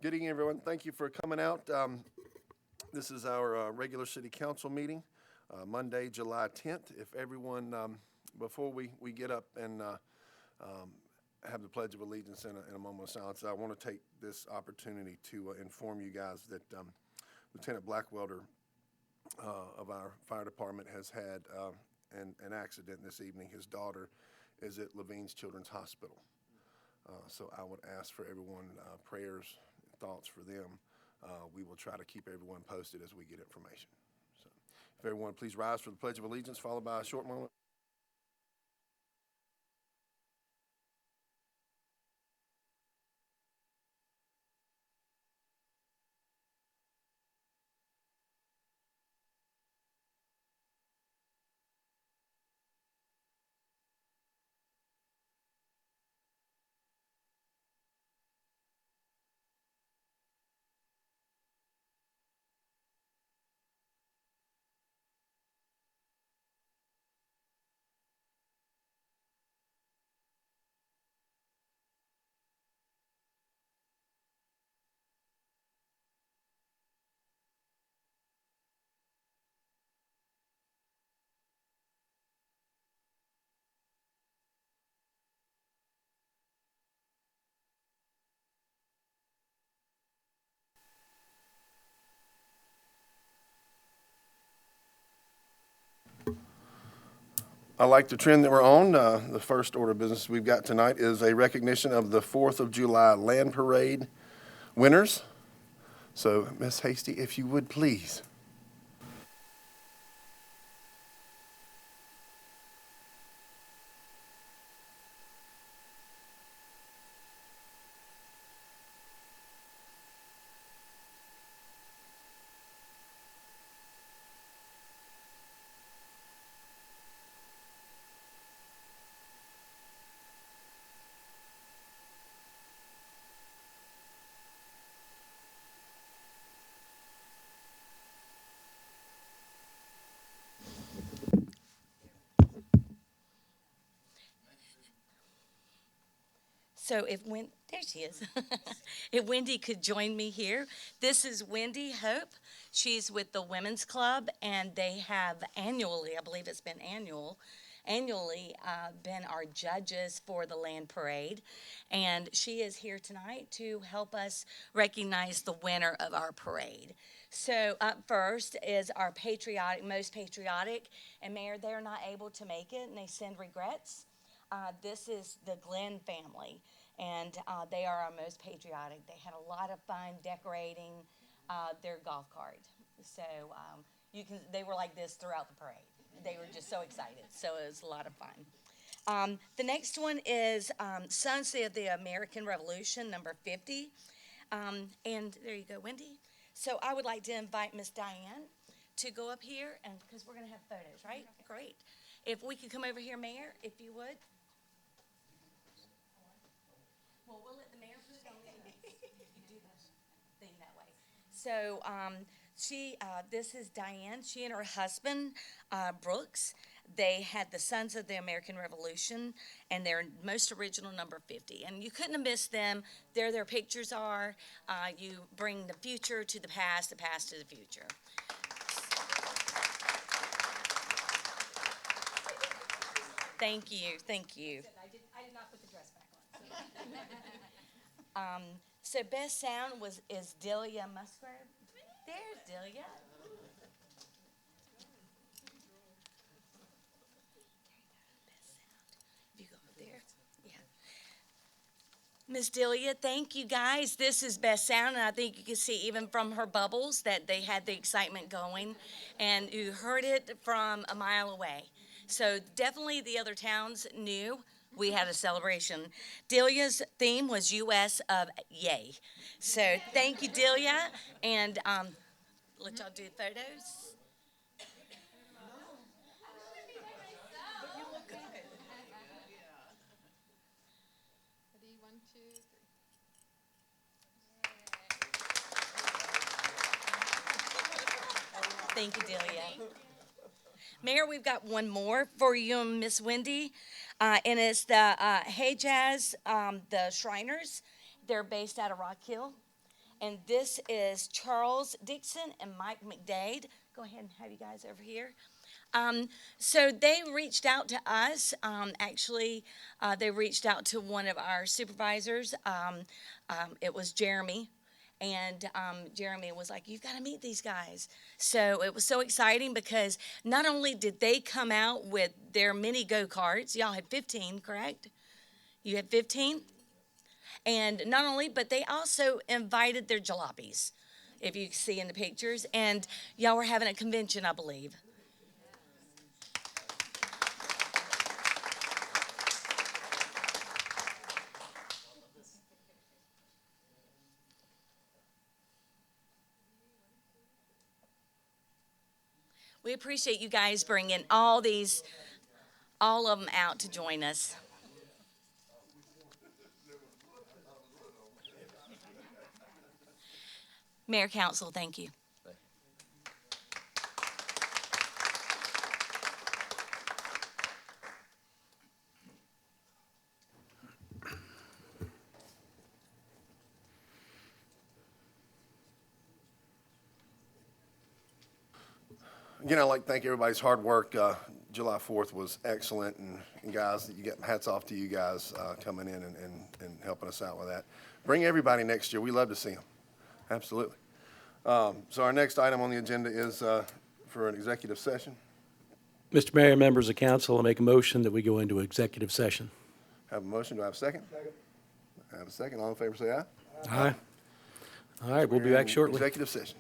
Good evening, everyone. Thank you for coming out. This is our regular city council meeting, Monday, July 10th. If everyone, before we get up and have the Pledge of Allegiance in a moment of silence, I want to take this opportunity to inform you guys that Lieutenant Blackwelder of our fire department has had an accident this evening. His daughter is at Levine's Children's Hospital. So I would ask for everyone prayers, thoughts for them. We will try to keep everyone posted as we get information. So if everyone please rise for the Pledge of Allegiance, followed by a short moment. I like the trend that we're on. The first order of business we've got tonight is a recognition of the 4th of July Land Parade winners. So, Ms. Hasty, if you would please. So there she is. If Wendy could join me here. This is Wendy Hope. She's with the Women's Club, and they have annually, I believe it's been annually been our judges for the land parade. And she is here tonight to help us recognize the winner of our parade. So up first is our most patriotic, and Mayor, they're not able to make it, and they send regrets. This is the Glenn family, and they are our most patriotic. They had a lot of fun decorating their golf cart. So they were like this throughout the parade. They were just so excited. So it was a lot of fun. The next one is Sons of the American Revolution, number 50. And there you go, Wendy. So I would like to invite Miss Diane to go up here, and because we're going to have photos, right? Great. If we could come over here, Mayor, if you would. Well, we'll let the mayor put it on. You do the thing that way. So, this is Diane. She and her husband, Brooks, they had the Sons of the American Revolution, and their most original number 50. And you couldn't have missed them. There their pictures are. You bring the future to the past to the future. Thank you, thank you. I did not put the dress back on. So best sound is Delia Musgrave. There's Delia. If you go up there, yeah. Miss Delia, thank you guys. This is best sound, and I think you can see even from her bubbles that they had the excitement going, and you heard it from a mile away. So definitely the other towns knew we had a celebration. Delia's theme was U.S. of Yay. So thank you, Delia, and let y'all do photos. Ready? One, two, three. Thank you, Delia. Mayor, we've got one more for you and Miss Wendy, and it's the Hey Jazz, the Shriners. They're based out of Rock Hill, And this is Charles Dixon and Mike McDade. Go ahead and have you guys over here. So they reached out to us. They reached out to one of our supervisors. It was Jeremy. And Jeremy was like, "You've got to meet these guys." So it was so exciting because not only did they come out with their mini go-karts, y'all had 15, correct? You had 15? And not only, but they also invited their jalopies, if you see in the pictures. And y'all were having a convention, I believe. We appreciate you guys bringing all of them out to join us. Mayor, Council, thank you. Again, I'd like to thank everybody's hard work. July 4th was excellent, and guys, you get hats off to you guys coming in and helping us out with that. Bring everybody next year. We love to see them. Absolutely. So our next item on the agenda is for an executive session. Mr. Mayor, members of council, I make a motion that we go into executive session. Have a motion. Do I have a second? Second. I have a second. All in favor, say aye. Aye. All right, we'll be back shortly. Executive session.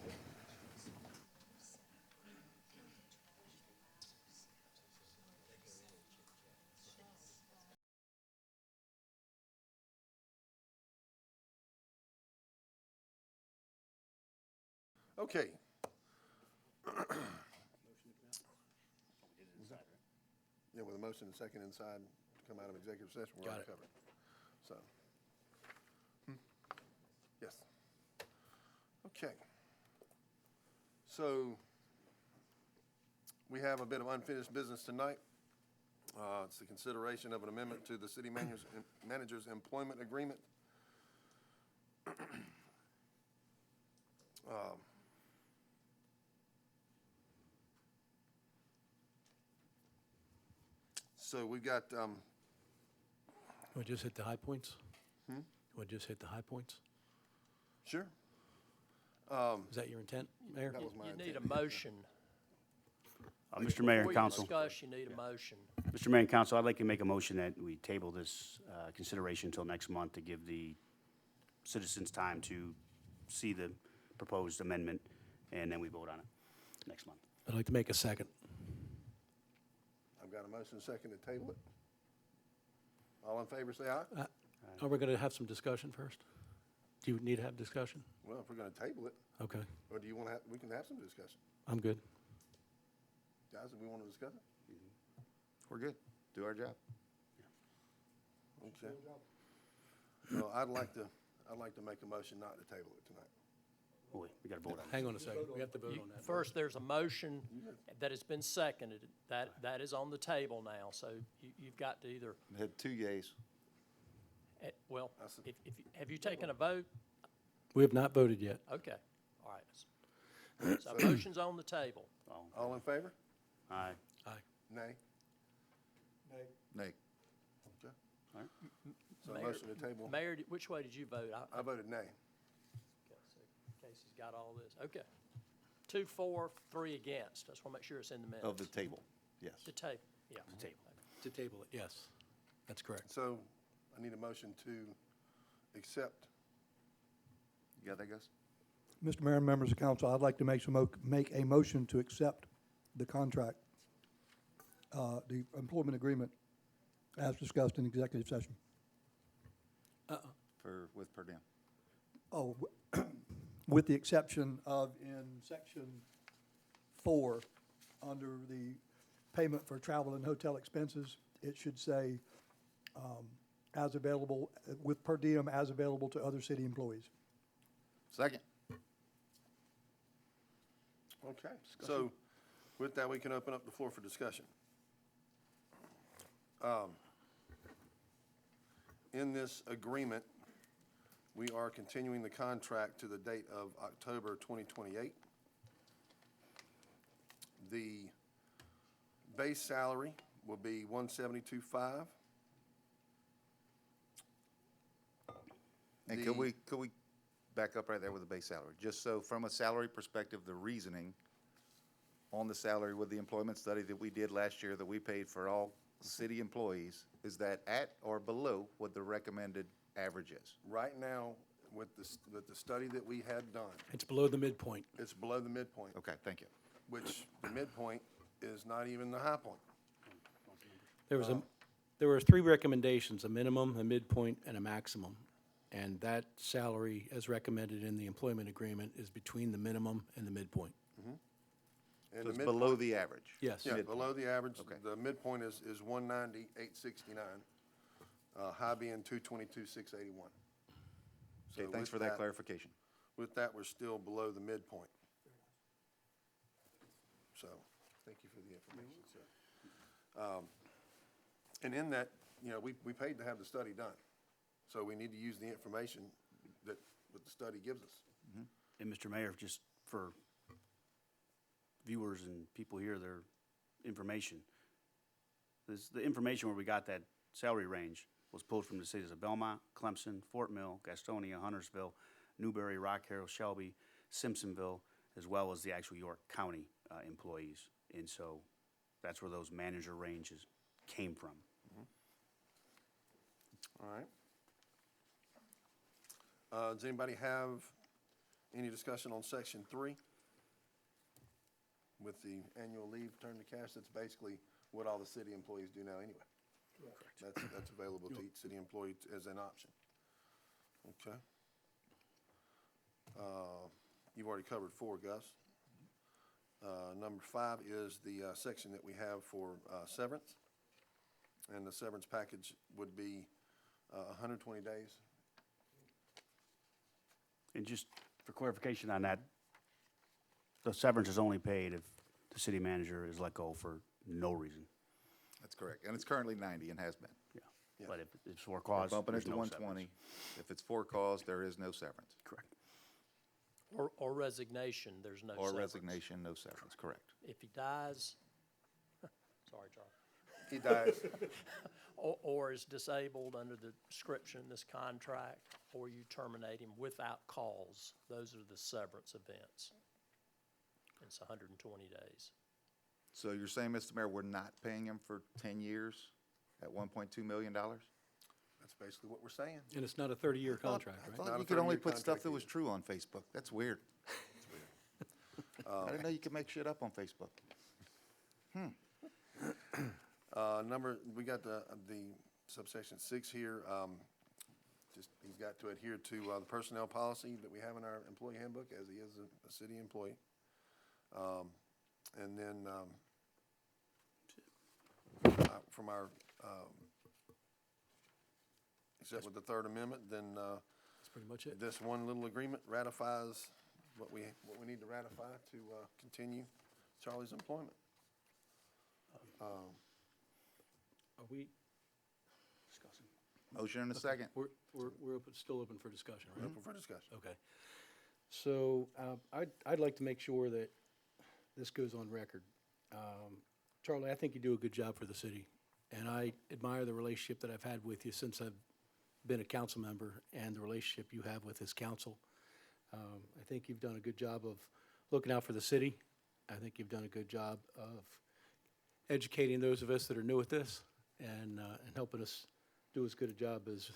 Okay. Yeah, with a motion and second inside to come out of executive session, we're Got already it. covered. So. Yes. Okay. So, we have a bit of unfinished business tonight. It's the consideration of an amendment to the city manager's employment agreement. So we've got, We'll just hit the high points? We'll just hit the high points? sure, Is that your intent, Mayor? that was my You need intent. a motion. Mr. Mayor and Before you Council, discuss, you need a motion. Mr. Mayor and Council, I'd like to make a motion that we table this consideration until next month to give the citizens time to see the proposed amendment, and then we vote on it next month. I'd like to make a second. I've got a motion and second to table it. All in favor, say aye. Are we going to have some discussion first? Do you need to have discussion? Well, if we're gonna table it, Okay, or do you wanna have, we can have some discussion. I'm good. Guys, if we wanna discuss it? We're good. Do our job. Okay. Well, I'd like to make a motion not to table it tonight. Oh, wait, we got to vote on it. Hang on a second. We have to vote on that. First, there's a motion that has been seconded. That is on the table now, so you've got to either, Had 2 yays. well, have you taken a vote? We have not voted yet. Okay, all right. So motion's on the table. All in favor? Aye. Aye. Nay? Nay. Okay. All right. So Mayor- motion to table, Mayor, which way did you vote? I voted nay. Okay, so Casey's got all this. Okay. 2 for, 3 against. I just want to make sure it's in the minutes. Of the table, yes. The table, yeah. The table. To table it, yes. That's correct. So I need a motion to accept. You got that, Gus? Mr. Mayor and members of council, I'd like to make a motion to accept the contract, the employment agreement as discussed in executive session. With per diem. Oh, with the exception of in section 4, under the payment for travel and hotel expenses, it should say as available, with per diem as available to other city employees. Second. Okay, so with that, we can open up the floor for discussion. In this agreement, we are continuing the contract to the date of October 2028. The base salary will be 172.5. And The- could we back up right there with the base salary? Just so, from a salary perspective, the reasoning on the salary with the employment study that we did last year, that we paid for all city employees, is that at or below what the recommended average is? Right now, with the study that we had done, It's below the midpoint. it's below the midpoint, Okay, thank you. which the midpoint is not even the high point. There were three recommendations, a minimum, a midpoint, and a maximum. And that salary, as recommended in the employment agreement, is between the minimum and the midpoint. And So the it's midpoint- below the average? Yes. Yeah, below the average. Okay. The midpoint is 190,869, high being 222,681. Okay, thanks for that clarification. With that, we're still below the midpoint. So, thank you for the information, sir. And in that, we paid to have the study done. So we need to use the information that the study gives us. And Mr. Mayor, just for viewers and people here, their information. The information where we got that salary range was pulled from the cities of Belmont, Clemson, Fort Mill, Gastonia, Huntersville, Newberry, Rock Hill, Shelby, Simpsonville, as well as the actual York County employees. And so that's where those manager ranges came from. All right. Does anybody have any discussion on section 3? With the annual leave turn to cash, that's basically what all the city employees do now anyway. That's available to each city employee as an option. Okay. You've already covered 4, Gus. Number 5 is the section that we have for severance. And the severance package would be 120 days. And just for clarification on that, the severance is only paid if the city manager is let go for no reason. That's correct. And it's currently 90 and has been. Yeah. Yes. But if it's for We're cause, bumping it there's to no 120. severance. If it's for cause, there is no severance. Correct. Or resignation, there's no Or severance. resignation, no severance, correct. If he dies, sorry, Charlie, He dies. or is disabled under the description in this contract, or you terminate him without cause, those are the severance events. It's 120 days. So you're saying, Mr. Mayor, we're not paying him for 10 years at $1.2 million? That's basically what we're saying. And it's not a 30-year contract, I right? thought Not you a could only 30-year put stuff contract that was either. true on Facebook. That's weird. I didn't know you could make shit up on Facebook. We got the subsection 6 here. Just, he's got to adhere to the personnel policy that we have in our employee handbook, as he is a city employee. And then, from our, except with the Third Amendment, then, That's pretty much it. this one little agreement ratifies what we need to ratify to, continue Charlie's employment. Are we discussing? Motion and a second. We're still open for discussion, right? Open for discussion. Okay. So I'd like to make sure that this goes on record. Charlie, I think you do a good job for the city, and I admire the relationship that I've had with you since I've been a council member and the relationship you have with this council. I think you've done a good job of looking out for the city. I think you've done a good job of educating those of us that are new at this and helping us do as good a job as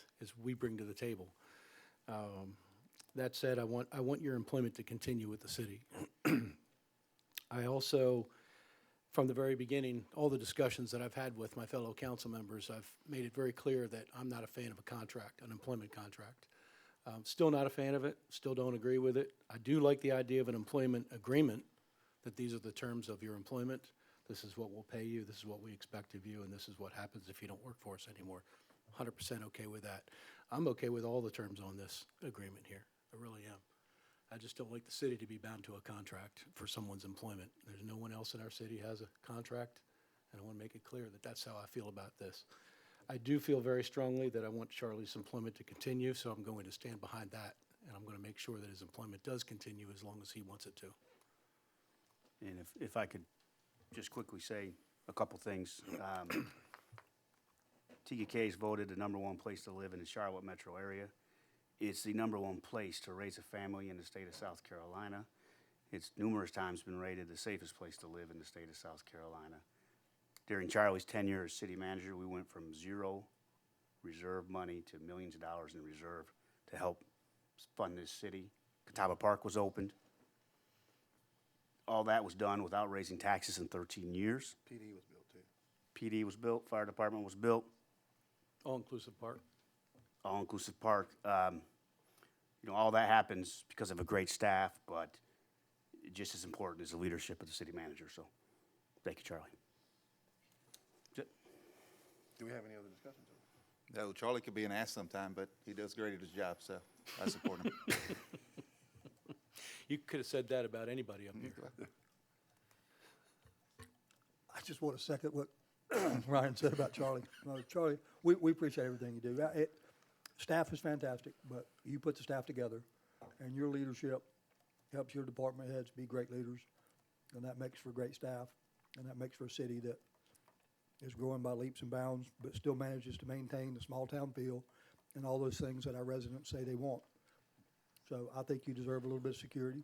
we bring to the table. That said, I want your employment to continue with the city. I also, from the very beginning, all the discussions that I've had with my fellow council members, I've made it very clear that I'm not a fan of a contract, an employment contract. Still not a fan of it, still don't agree with it. I do like the idea of an employment agreement, that these are the terms of your employment. This is what we'll pay you, this is what we expect of you, and this is what happens if you don't work for us anymore. 100% okay with that. I'm okay with all the terms on this agreement here. I really am. I just don't like the city to be bound to a contract for someone's employment. There's no one else in our city has a contract, and I want to make it clear that that's how I feel about this. I do feel very strongly that I want Charlie's employment to continue, so I'm going to stand behind that, and I'm going to make sure that his employment does continue as long as he wants it to. And if I could just quickly say a couple things. TKK is voted the #1 place to live in the Charlotte metro area. It's the #1 place to raise a family in the state of South Carolina. It's numerous times been rated the safest place to live in the state of South Carolina. During Charlie's tenure as city manager, we went from 0 reserve money to millions of dollars in reserve to help fund this city. Catawba Park was opened. All that was done without raising taxes in 13 years. PD was built too. PD was built, fire department was built, All-inclusive park. all-inclusive park. All that happens because of a great staff, but just as important is the leadership of the city manager, so thank you, Charlie. Do we have any other discussions? No, Charlie could be an ass sometime, but he does great at his job, so I support him. You could have said that about anybody up here. I just want to second what Ryan said about Charlie. Charlie, we appreciate everything you do. Staff is fantastic, but you put the staff together, and your leadership helps your department heads be great leaders, and that makes for great staff, and that makes for a city that is growing by leaps and bounds, but still manages to maintain the small-town feel and all those things that our residents say they want. So I think you deserve a little bit of security,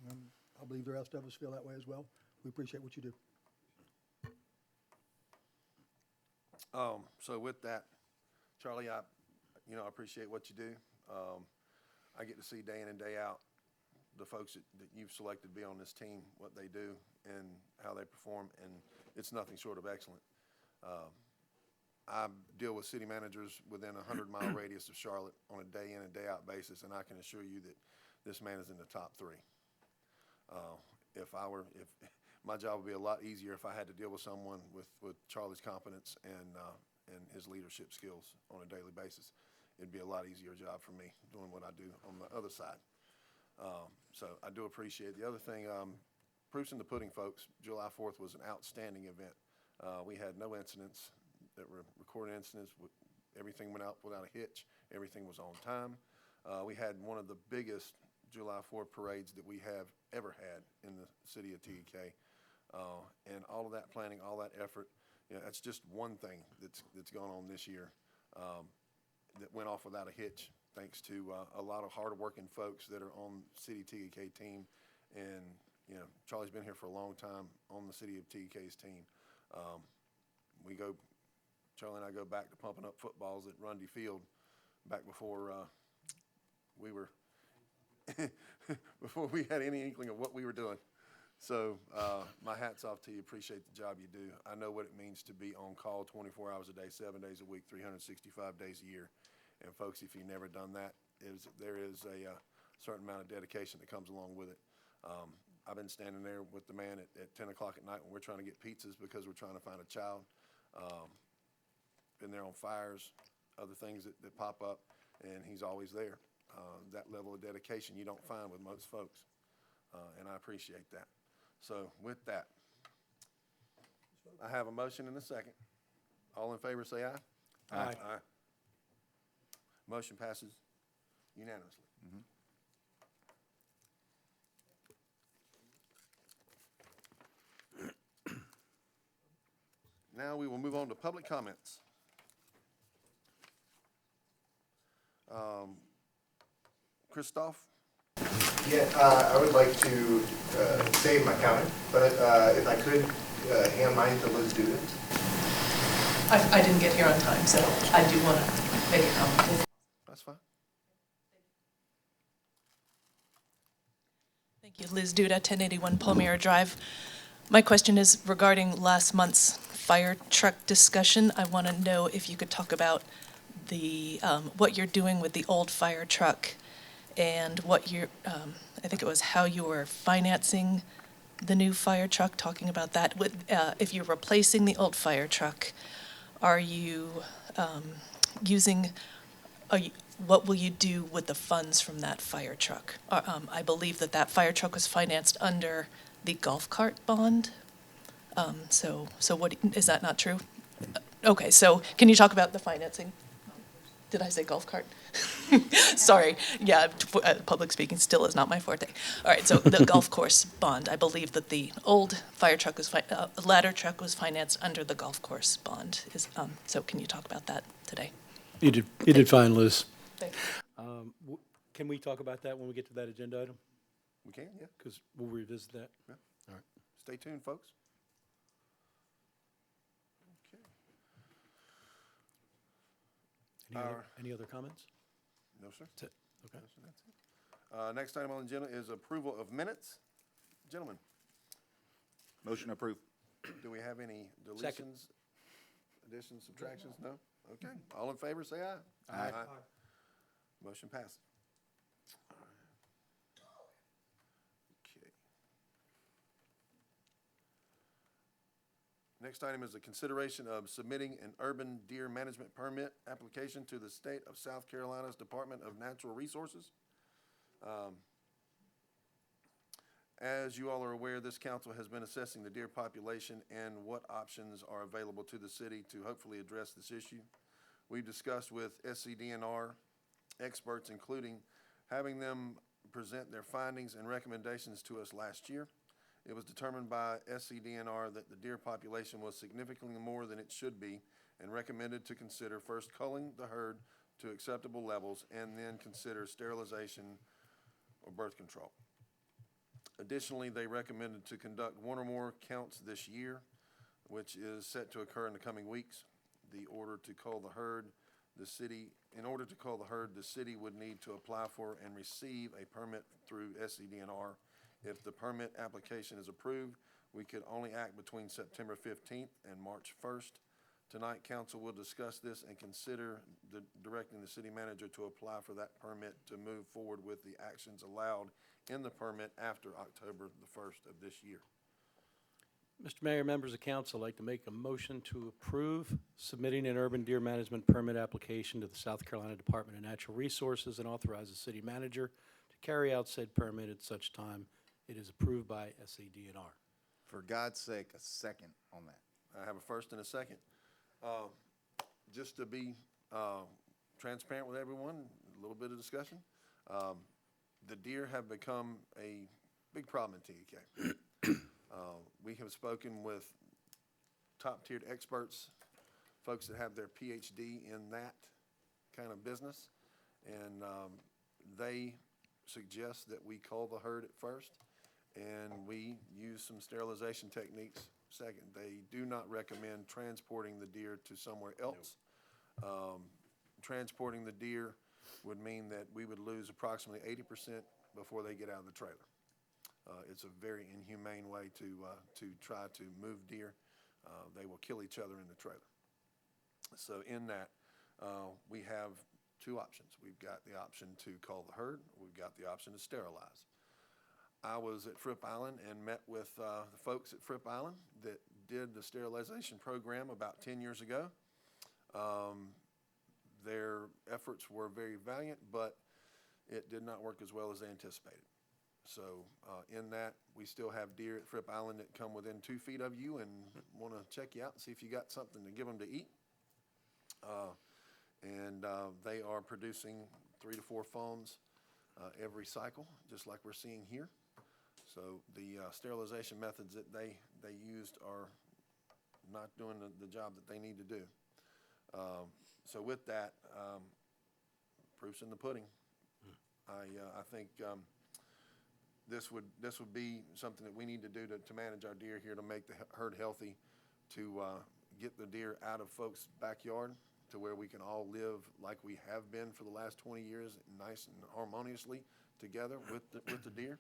and I believe the rest of us feel that way as well. We appreciate what you do. So with that, Charlie, I appreciate what you do. I get to see day in and day out the folks that you've selected to be on this team, what they do and how they perform, and it's nothing short of excellent. I deal with city managers within a 100-mile radius of Charlotte on a day in and day out basis, and I can assure you that this man is in the top 3. If my job would be a lot easier if I had to deal with someone with Charlie's competence and his leadership skills on a daily basis. It'd be a lot easier job for me doing what I do on the other side. So I do appreciate it. The other thing, proofs in the pudding, folks. July 4th was an outstanding event. We had no incidents that were recorded incidents. Everything went out without a hitch. Everything was on time. We had one of the biggest July 4th parades that we have ever had in the city of TK. And all of that planning, all that effort, that's just one thing that's gone on this year that went off without a hitch, thanks to a lot of hard-working folks that are on City TK team. And, Charlie's been here for a long time on the City of TK's team. Charlie and I go back to pumping up footballs at Rundy Field back before we were, before we had any inkling of what we were doing. So my hat's off to you. Appreciate the job you do. I know what it means to be on call 24 hours a day, 7 days a week, 365 days a year. And folks, if you've never done that, there is a certain amount of dedication that comes along with it. I've been standing there with the man at 10 o'clock at night when we're trying to get pizzas because we're trying to find a child. Been there on fires, other things that pop up, and he's always there. That level of dedication you don't find with most folks, and I appreciate that. So with that, I have a motion and a second. All in favor say aye. Aye. Aye. Motion passes unanimously. Now we will move on to public comments. Christoph? Yeah, I would like to save my comment, but if I could hand mine to Liz Duda. I didn't get here on time, so I do want to make a comment. That's fine. Thank you. Liz Duda, 1081 Palmyra Drive. My question is regarding last month's fire truck discussion. I want to know if you could talk about the what you're doing with the old fire truck and what you're, I think it was how you were financing the new fire truck, talking about that. If you're replacing the old fire truck, are you what will you do with the funds from that fire truck? I believe that fire truck was financed under the golf cart bond. So what, is that not true? Okay, so can you talk about the financing? Did I say golf cart? Sorry, yeah, public speaking still is not my forte. All right, so the golf course bond, I believe that the old fire truck was, ladder truck was financed under the golf course bond. So can you talk about that today? You did fine, Liz. Thank you. Can we talk about that when we get to that agenda item? We can, yeah. Because we'll revisit that. Yeah. All right. Stay tuned, folks. Okay. Any other comments? No, sir. That's it. Okay. No, sir, that's it. Next item on the agenda is approval of minutes. Gentlemen, Motion approved. do we have any Second. deletions, additions, subtractions? No? Okay. All in favor, say aye. Aye. Motion passes. Okay. Next item is a consideration of submitting an urban deer management permit application to the state of South Carolina's Department of Natural Resources. As you all are aware, this council has been assessing the deer population and what options are available to the city to hopefully address this issue. We've discussed with SCDNR experts, including having them present their findings and recommendations to us last year. It was determined by SCDNR that the deer population was significantly more than it should be and recommended to consider first culling the herd to acceptable levels and then consider sterilization or birth control. Additionally, they recommended to conduct one or more counts this year, which is set to occur in the coming weeks. In order to cull the herd, the city would need to apply for and receive a permit through SCDNR. If the permit application is approved, we could only act between September 15th and March 1st. Tonight, council will discuss this and consider directing the city manager to apply for that permit to move forward with the actions allowed in the permit after October the 1st of this year. Mr. Mayor, members of council, I'd like to make a motion to approve submitting an urban deer management permit application to the South Carolina Department of Natural Resources and authorize the city manager to carry out said permit at such time it is approved by SCDNR. For God's sake, a second on that. I have a first and a second. Just to be transparent with everyone, a little bit of discussion. The deer have become a big problem in TEK. We have spoken with top-tiered experts, folks that have their PhD in that kind of business, and they suggest that we cull the herd at first, and we use some sterilization techniques second. They do not recommend transporting the deer to somewhere else. Transporting the deer would mean that we would lose approximately 80% before they get out of the trailer. It's a very inhumane way to try to move deer. They will kill each other in the trailer. So in that, we have two options. We've got the option to cull the herd. We've got the option to sterilize. I was at Fripp Island and met with the folks at Fripp Island that did the sterilization program about 10 years ago. Their efforts were very valiant, but it did not work as well as they anticipated. So in that, we still have deer at Fripp Island that come within 2 feet of you and want to check you out and see if you got something to give them to eat. They are producing 3 to 4 fawns every cycle, just like we're seeing here. So the sterilization methods that they used are not doing the job that they need to do. So with that, proof's in the pudding. I think this would be something that we need to do to manage our deer here, to make the herd healthy, to get the deer out of folks' backyard to where we can all live like we have been for the last 20 years, nice and harmoniously together with the deer.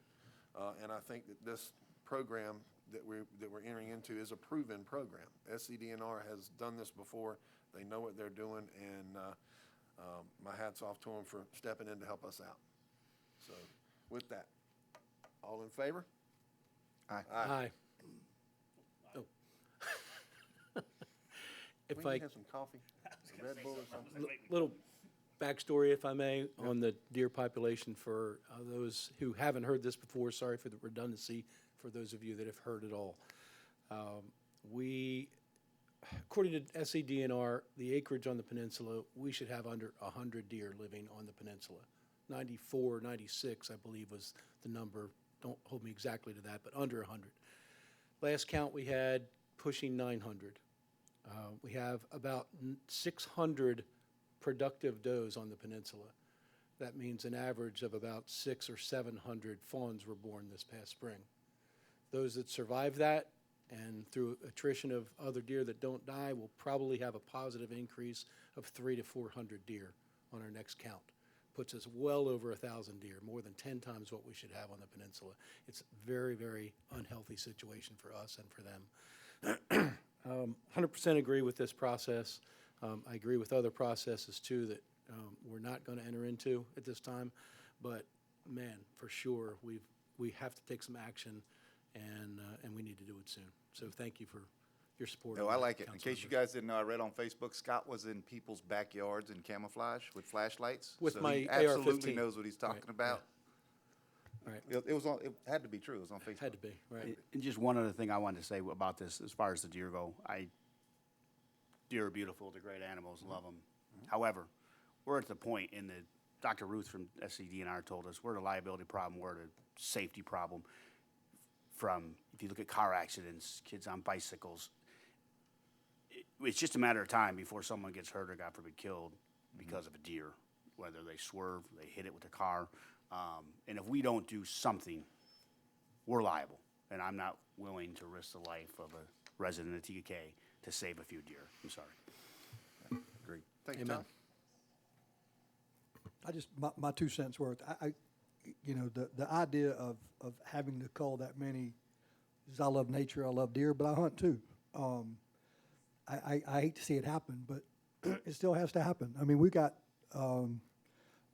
And I think that this program that we're entering into is a proven program. SCDNR has done this before. They know what they're doing, and my hat's off to them for stepping in to help us out. So with that, all in favor? Aye. Aye. Oh. If We I, can have some coffee, a Red Bull or something. little backstory, if I may, on the deer population for those who haven't heard this before. Sorry for the redundancy for those of you that have heard it all. We according to SCDNR, the acreage on the peninsula, we should have under 100 deer living on the peninsula. 94, 96, I believe, was the number. Don't hold me exactly to that, but under 100. Last count we had pushing 900. We have about 600 productive does on the peninsula. That means an average of about 600 or 700 fawns were born this past spring. Those that survive that, and through attrition of other deer that don't die, will probably have a positive increase of 300 to 400 deer on our next count. Puts us well over 1,000 deer, more than 10 times what we should have on the peninsula. It's a very, very unhealthy situation for us and for them. 100% agree with this process. I agree with other processes too that we're not going to enter into at this time. But man, for sure, we have to take some action, and we need to do it soon. So thank you for your support. No, on I that, like it. In council case you members. guys didn't know, I read on Facebook, Scott was in people's backyards in camouflage with flashlights. With so my he absolutely AR-15. knows what he's talking Right, about. Right, It was on, it had to be true. It was on Facebook. had to be, right. And just one other thing I wanted to say about this, as far as the deer go, deer are beautiful, they're great animals, love them. However, we're at the point in the, Dr. Ruth from SCDNR told us, we're at a liability problem, we're at a safety problem. From, if you look at car accidents, kids on bicycles, it's just a matter of time before someone gets hurt or, God forbid, killed because of a deer, whether they swerve, they hit it with a car. And if we don't do something, we're liable. And I'm not willing to risk the life of a resident of TK to save a few deer. I'm sorry. Agreed. Thank you, Amen. Tom. I just, my 2 cents worth, you know, the idea of having to cull that many, because I love nature, I love deer, but I hunt too. I hate to see it happen, but it still has to happen. I mean,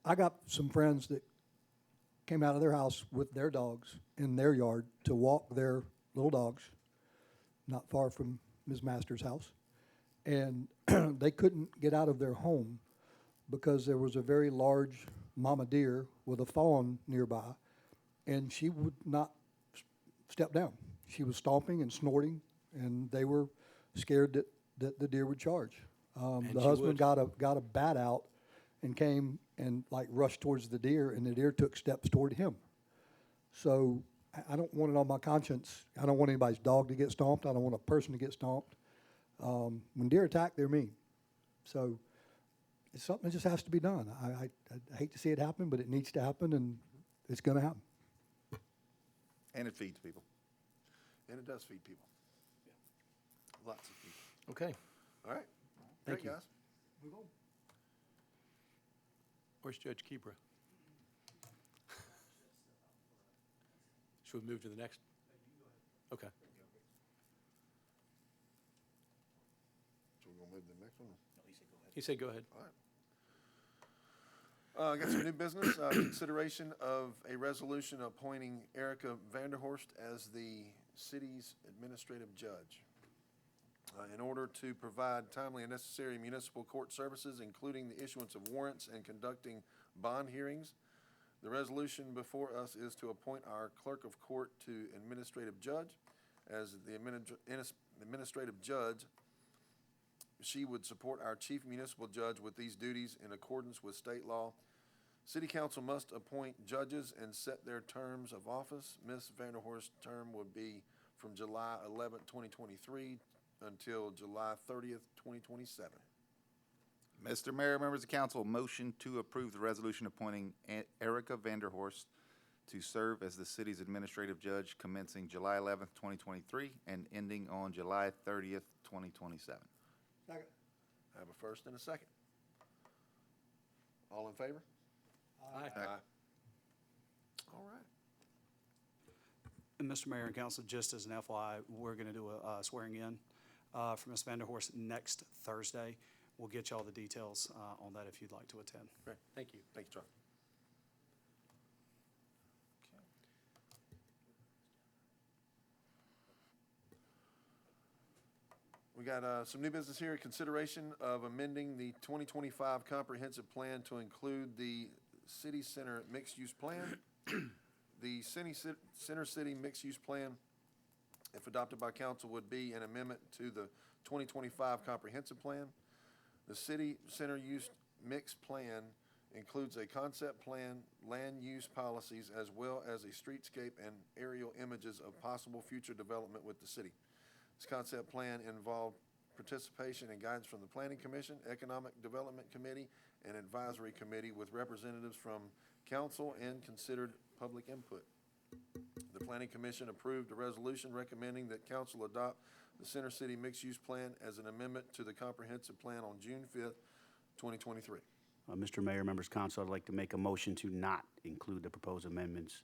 I got some friends that came out of their house with their dogs in their yard to walk their little dogs, not far from Ms. Masters' house. And they couldn't get out of their home because there was a very large mama deer with a fawn nearby, and she would not step down. She was stomping and snorting, and they were scared that the deer would charge. The she husband would. got a bat out and came and like rushed towards the deer, and the deer took steps toward him. So I don't want it on my conscience. I don't want anybody's dog to get stomped. I don't want a person to get stomped. When deer attack, they're mean. So it's something that just has to be done. I hate to see it happen, but it needs to happen, and it's going to happen. And it feeds people. And it does feed people. Lots of people. Okay, All right. Thank Great, you. guys. where's Judge Kebra? Should we move to the next? Okay. So we're gonna move to the next one? He said go ahead. I got some new business, consideration of a resolution appointing Erica Vanderhorst as the city's administrative judge. In order to provide timely and necessary municipal court services, including the issuance of warrants and conducting bond hearings, the resolution before us is to appoint our clerk of court to administrative judge. As the administrative judge, she would support our chief municipal judge with these duties in accordance with state law. City council must appoint judges and set their terms of office. Ms. Vanderhorst's term would be from July 11th, 2023 until July 30th, 2027. Mr. Mayor, members of council, motion to approve the resolution appointing Erica Vanderhorst to serve as the city's administrative judge commencing July 11th, 2023 and ending on July 30th, 2027. I have a first and a second. All in favor? Aye. All right. And Mr. Mayor and Council, just as an FYI, we're going to do a swearing in for Ms. Vanderhorst next Thursday. We'll get you all the details on that if you'd like to attend. Great. Thank you. Thank you, Charlie. We got some new business here, consideration of amending the 2025 comprehensive plan to include the city center mixed-use plan. The center city mixed-use plan if adopted by council, would be an amendment to the 2025 comprehensive plan. The city center use mixed plan includes a concept plan, land use policies, as well as a streetscape and aerial images of possible future development with the city. This concept plan involved participation and guidance from the Planning Commission, Economic Development Committee, and Advisory Committee with representatives from council and considered public input. The Planning Commission approved a resolution recommending that council adopt the Center City Mixed-Use Plan as an amendment to the comprehensive plan on June 5th, 2023. Mr. Mayor, members of council, I'd like to make a motion to not include the proposed amendments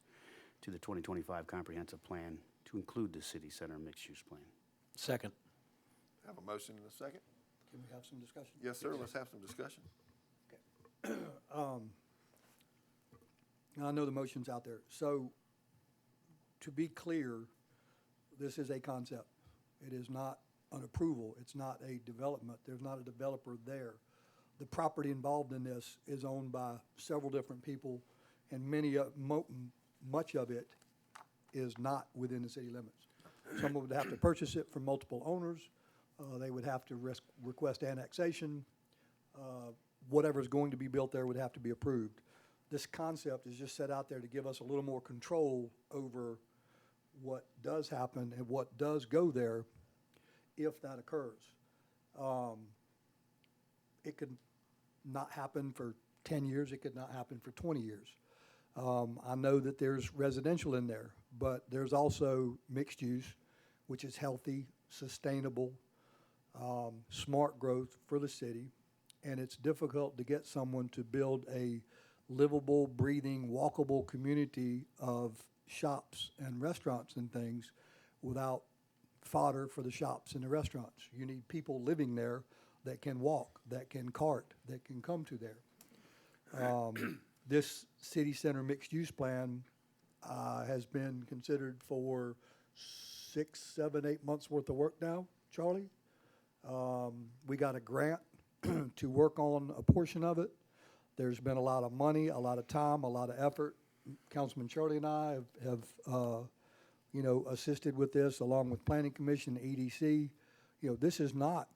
to the 2025 comprehensive plan to include the city center mixed-use plan. Second. Have a motion and a second? Can we have some discussion? Yes, sir, let's have some discussion. I know the motion's out there. So, to be clear, this is a concept. It is not an approval. It's not a development. There's not a developer there. The property involved in this is owned by several different people, and much of it is not within the city limits. Someone would have to purchase it from multiple owners. They would have to request annexation. Whatever's going to be built there would have to be approved. This concept is just set out there to give us a little more control over what does happen and what does go there if that occurs. It could not happen for 10 years. It could not happen for 20 years. I know that there's residential in there, but there's also mixed use, which is healthy, sustainable, smart growth for the city. And it's difficult to get someone to build a livable, breathing, walkable community of shops and restaurants and things without fodder for the shops and the restaurants. You need people living there that can walk, that can cart, that can come to there. This city center mixed use plan has been considered for 6, 7, 8 months worth of work now, Charlie. We got a grant to work on a portion of it. There's been a lot of money, a lot of time, a lot of effort. Councilman Charlie and I have assisted with this along with Planning Commission, EDC. This is not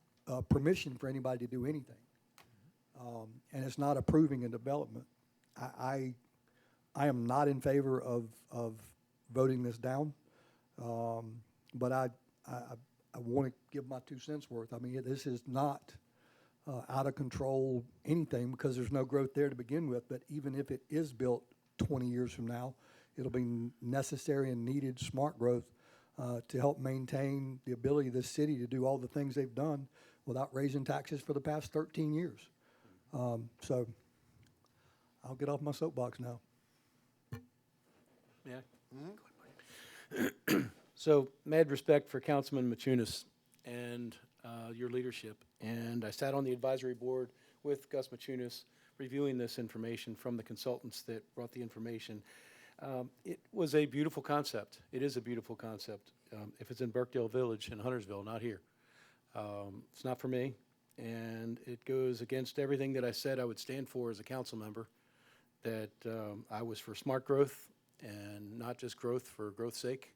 permission for anybody to do anything. And it's not approving a development. I am not in favor of voting this down. But I want to give my 2 cents worth. I mean, this is not out of control anything because there's no growth there to begin with. But even if it is built 20 years from now, it'll be necessary and needed smart growth to help maintain the ability of this city to do all the things they've done without raising taxes for the past 13 years. So I'll get off my soapbox now. Yeah. So, mad respect for Councilman Machunas and your leadership. And I sat on the advisory board with Gus Machunas, reviewing this information from the consultants that brought the information. It was a beautiful concept. It is a beautiful concept. If it's in Birkdale Village in Huntersville, not here. It's not for me, and it goes against everything that I said I would stand for as a council member, that I was for smart growth and not just growth for growth's sake.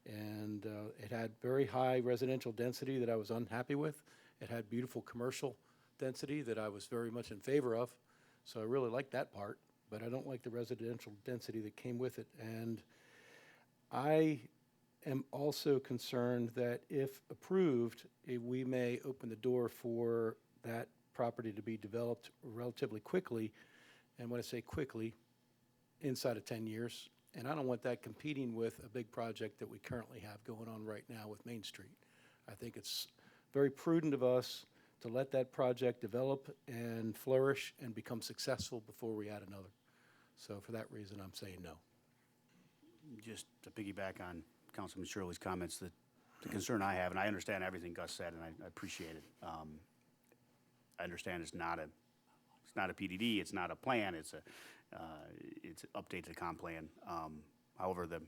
And it had very high residential density that I was unhappy with. It had beautiful commercial density that I was very much in favor of. So I really like that part, but I don't like the residential density that came with it. And I am also concerned that if approved, we may open the door for that property to be developed relatively quickly. And when I say quickly, inside of 10 years. And I don't want that competing with a big project that we currently have going on right now with Main Street. I think it's very prudent of us to let that project develop and flourish and become successful before we add another. So for that reason, I'm saying no. Just to piggyback on Councilman Shirley's comments, the concern I have, and I understand everything Gus said, and I appreciate it. I understand it's not a PDD, it's not a plan, it's an update to the comp plan. However, the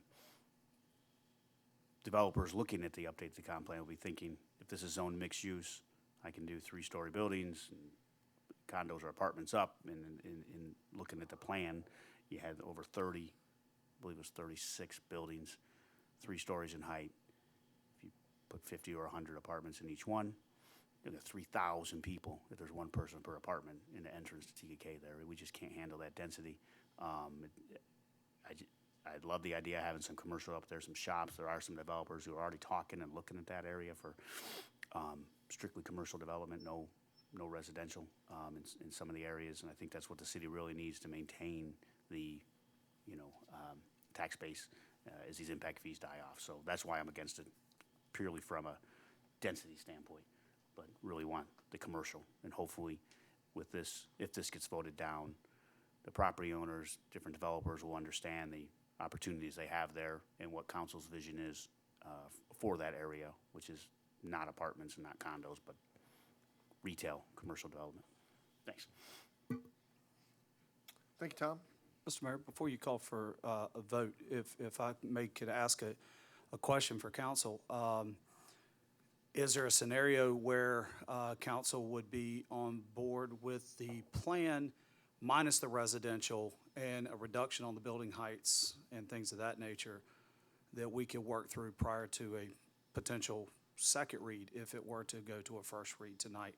developers looking at the update to the comp plan will be thinking, if this is zoned mixed use, I can do 3-story buildings, and condos or apartments up, and in looking at the plan, you had over 30, I believe it was 36 buildings, 3 stories in height. put 50 or 100 apartments in each one. You got 3,000 people if there's one person per apartment in the entrance to TKK there. We just can't handle that density. I love the idea of having some commercial up there, some shops. There are some developers who are already talking and looking at that area for strictly commercial development, no residential in some of the areas. And I think that's what the city really needs to maintain the, tax base as these impact fees die off. So that's why I'm against it, purely from a density standpoint, but really want the commercial. And hopefully with this, if this gets voted down, the property owners, different developers will understand the opportunities they have there and what council's vision is for that area, which is not apartments and not condos, but retail, commercial development. Thanks. Thank you, Tom. Mr. Mayor, before you call for a vote, if I could ask a question for council. Is there a scenario where council would be on board with the plan minus the residential and a reduction on the building heights and things of that nature that we could work through prior to a potential second read if it were to go to a first read tonight,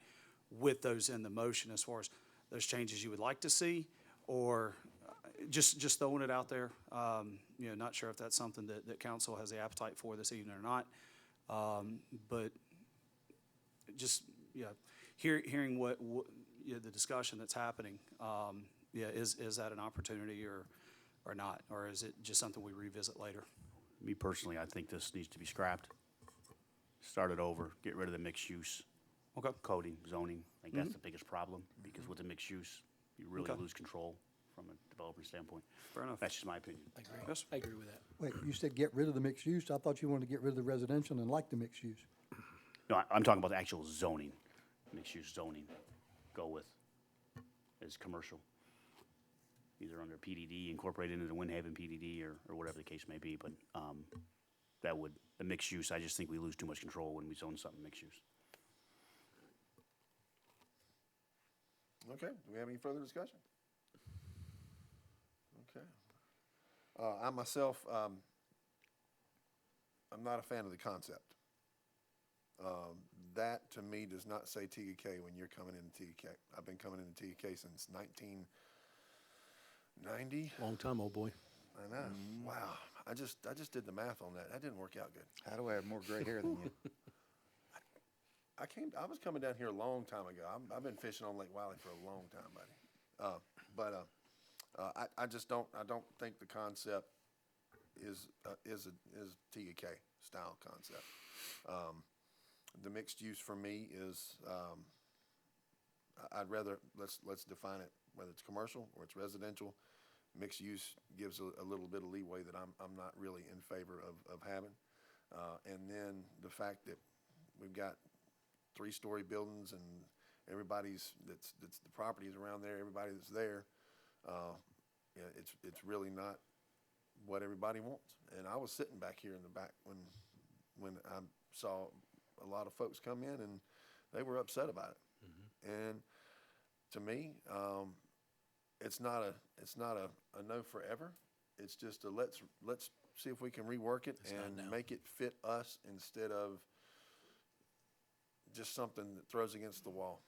with those in the motion as far as those changes you would like to see, or just throwing it out there? Not sure if that's something that council has the appetite for this evening or not. But just, hearing what the discussion that's happening, is that an opportunity or not? Or is it just something we revisit later? Me personally, I think this needs to be scrapped. Start it over, get rid of the mixed use. Okay. Coding, zoning, I think that's the biggest problem, because with the mixed use, you really Okay. lose control from a developer standpoint. Fair enough. That's just my opinion. I agree. Yes. I agree with that. Wait, you said get rid of the mixed use? I thought you wanted to get rid of the residential and like the mixed use. No, I'm talking about the actual zoning, mixed use zoning, go with as commercial. Either under PDD, incorporated into the Windhaven PDD, or whatever the case may be, but, the mixed use, I just think we lose too much control when we zone something mixed use. Okay, do we have any further discussion? Okay. I myself, I'm not a fan of the concept. That, to me, does not say TDK when you're coming into TDK. I've been coming into TDK since 1990. Long time, old boy. I know. Wow. I just did the math on that. That didn't work out good. How do I have more gray hair than you? I was coming down here a long time ago. I've been fishing on Lake Wiley for a long time, buddy. I just don't think the concept is TK style concept. The mixed use for me is, I'd rather, let's define it, whether it's commercial or it's residential. Mixed use gives a little bit of leeway that I'm not really in favor of having. And then the fact that we've got 3-story buildings and everybody's, that's the properties around there, everybody that's there, it's really not what everybody wants. And I was sitting back here in the back when I saw a lot of folks come in and they were upset about it. And to me, it's not a no forever. It's just a let's see if we can rework it and make it fit us instead of just something that throws against the wall.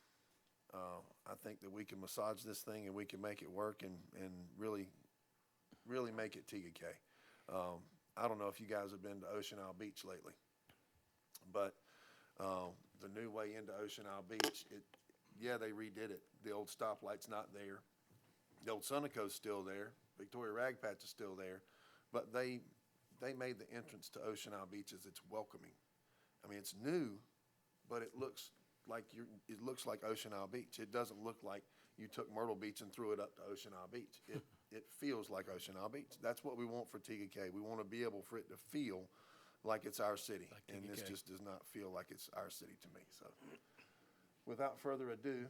I think that we can massage this thing and we can make it work and really make it TK. I don't know if you guys have been to Ocean Isle Beach lately, but the new way into Ocean Isle Beach, they redid it. The old stoplight's not there. The old Sunoco's still there. Victoria Rag Patch is still there, but they made the entrance to Ocean Isle Beach as it's welcoming. I mean, it's new, but it looks like Ocean Isle Beach. It doesn't look like you took Myrtle Beach and threw it up to Ocean Isle Beach. It feels like Ocean Isle Beach. That's what we want for TK. We want to be able for it to feel like it's our city, and this just does not feel like it's our city to me. So, without further ado,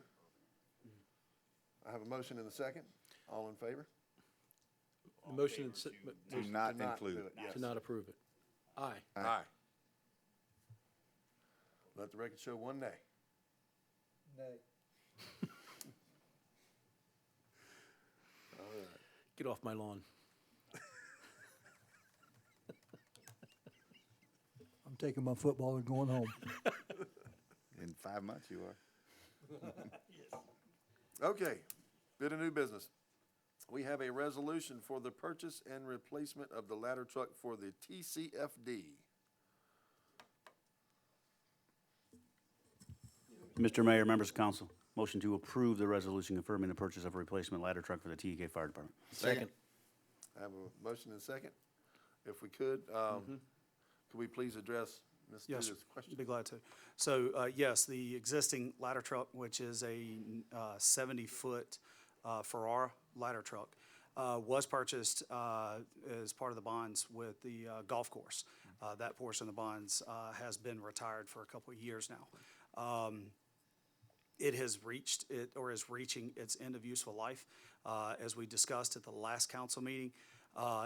I have a motion and a second. All in favor? The motion Do not To not include. do it, yes. to not approve it. Aye. Aye. Let the record show one nay. Get off my lawn. taking my football and going home. In 5 months, you are. Okay, bit of new business. We have a resolution for the purchase and replacement of the ladder truck for the TCFD. Mr. Mayor, members of council, motion to approve the resolution confirming the purchase of a replacement ladder truck for the TEK Fire Department. Second. I have a motion and a second. If we could we please address Ms. Yes, Duda's question? be glad to. So, yes, the existing ladder truck, which is a 70-foot Ferrara ladder truck, was purchased as part of the bonds with the golf course. That portion of the bonds has been retired for a couple of years now. It has reached it, or is reaching its end of useful life. As we discussed at the last council meeting,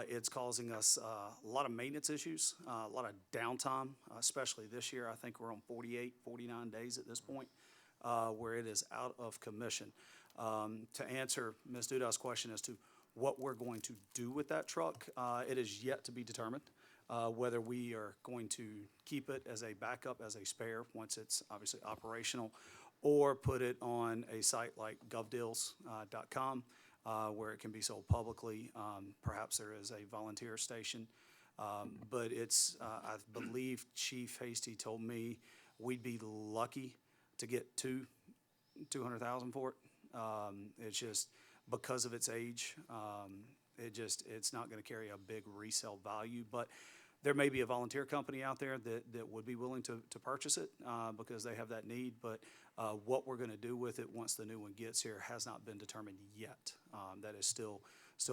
it's causing us a lot of maintenance issues, a lot of downtime, especially this year. I think we're on 48, 49 days at this point, where it is out of commission. To answer Ms. Duda's question as to what we're going to do with that truck, it is yet to be determined. Whether we are going to keep it as a backup, as a spare, once it's obviously operational, or put it on a site like govdeals.com, where it can be sold publicly. Perhaps there is a volunteer station. But it's, I believe Chief Hasty told me we'd be lucky to get 200,000 for it. It's just because of its age, it's not gonna carry a big resale value, but there may be a volunteer company out there that would be willing to purchase it, because they have that need, but, what we're gonna do with it once the new one gets here has not been determined yet. That is still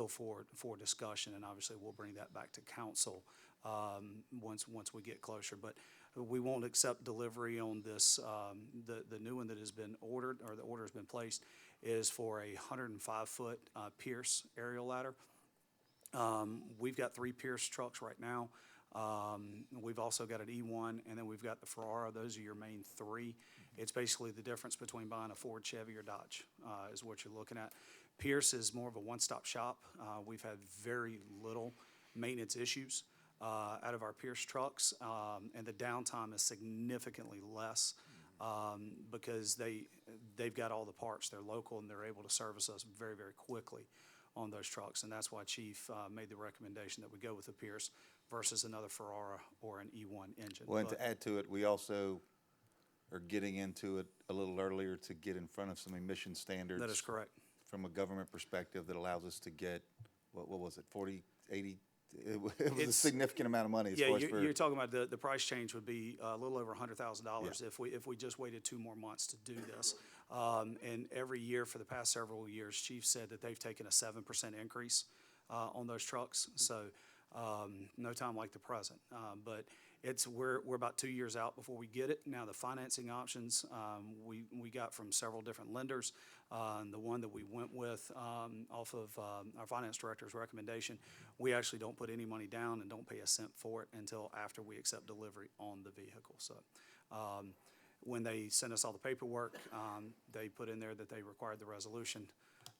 for discussion, and obviously we'll bring that back to council, once we get closer, but we won't accept delivery on this, the new one that has been ordered, or the order has been placed, is for a 105-foot Pierce aerial ladder. We've got 3 Pierce trucks right now. We've also got an E1, and then we've got the Ferrara. Those are your main 3. It's basically the difference between buying a Ford, Chevy, or Dodge, is what you're looking at. Pierce is more of a one-stop shop. We've had very little maintenance issues out of our Pierce trucks, and the downtime is significantly less, because they've got all the parts. They're local, and they're able to service us very, very quickly on those trucks, and that's why Chief made the recommendation that we go with the Pierce versus another Ferrara or an E1 engine. Well, and But- to add to it, we also are getting into it a little earlier to get in front of some emission standards. That is correct. From a government perspective that allows us to get, what was it, 40, 80? It was a It's- significant amount of money as Yeah, far as for. you're talking about the price change would be a little over $100,000 if we just waited 2 more months to do this. And every year for the past several years, Chief said that they've taken a 7% increase on those trucks. So no time like the present. But we're about 2 years out before we get it. Now, the financing options, we got from several different lenders. The one that we went with off of our finance director's recommendation, we actually don't put any money down and don't pay a cent for it until after we accept delivery on the vehicle. So when they sent us all the paperwork, they put in there that they required the resolution,